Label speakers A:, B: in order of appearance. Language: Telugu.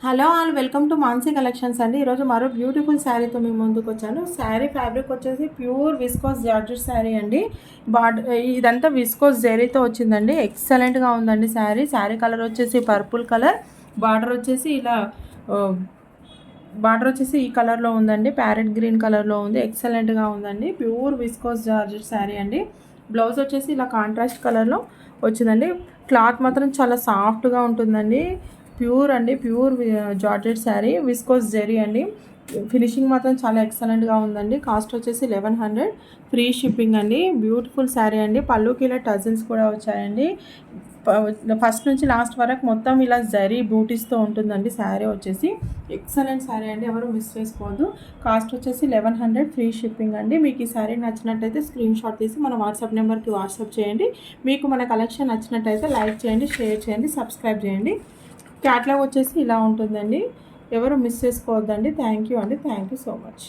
A: Hello all welcome to Mansi collections అండి. ఈరోజు మరో బ్యూటిఫుల్ శారీతో మీ ముందుకు వచ్చాను. శారీ ఫ్యాబ్రిక్ వచ్చేసి ప్యూర్ విస్కోస్ జార్జెట్ శారీ అండి. ఇదంతా విస్కోస్ జెరీతో వచ్చిందండి. ఎక్సలెంట్గా ఉందండి శారీ. శారీ కలర్ వచ్చేసి పర్పుల్ కలర్, బార్డర్ వచ్చేసి ఈ కలర్లో ఉందండి. ప్యారెట్ గ్రీన్ కలర్లో ఉంది. ఎక్సలెంట్గా ఉందండి. ప్యూర్ విస్కోస్ జార్జెట్ శారీ అండి. బ్లౌజ్ వచ్చేసి ఇలా కాంట్రాస్ట్ కలర్లో వచ్చిందండి. క్లాత్ మాత్రం చాలా సాఫ్ట్గా ఉంటుందండి. ప్యూర్ అండి, ప్యూర్ జార్జెట్ శారీ, విస్కోస్ జెరీ అండి. ఫినిషింగ్ మాత్రం చాలా ఎక్సలెంట్గా ఉందండి. కాస్ట్ వచ్చేసి 1100, ఫ్రీ షిప్పింగ్ అండి. బ్యూటిఫుల్ శారీ అండి. పళ్ళుకి ఇలా టజిల్స్ కూడా వచ్చాయండి. ఫస్ట్ నుంచి లాస్ట్ వరకు మొత్తం ఇలా జరీ బూటీస్తో ఉంటుందండి. శారీ వచ్చేసి ఎక్సలెంట్ శారీ అండి. ఎవరు మిస్ చేసుకోవద్దు. కాస్ట్ వచ్చేసి 1100, ఫ్రీ షిప్పింగ్ అండి. మీకు ఈ శారీ నచ్చినట్టయితే స్క్రీన్ షాట్ తీసి మన వాట్సాప్ నెంబర్కి వాట్సాప్ చేయండి. మీకు మన కలెక్షన్ నచ్చినట్టయితే లైక్ చేయండి, షేర్ చేయండి, సబ్స్క్రైబ్ చేయండి. క్యాట్లాగ్ వచ్చేసి ఇలా ఉంటుందండి. ఎవరు మిస్ చేసుకోవద్దండి. థ్యాంక్ యూ అండి. Thank you so much.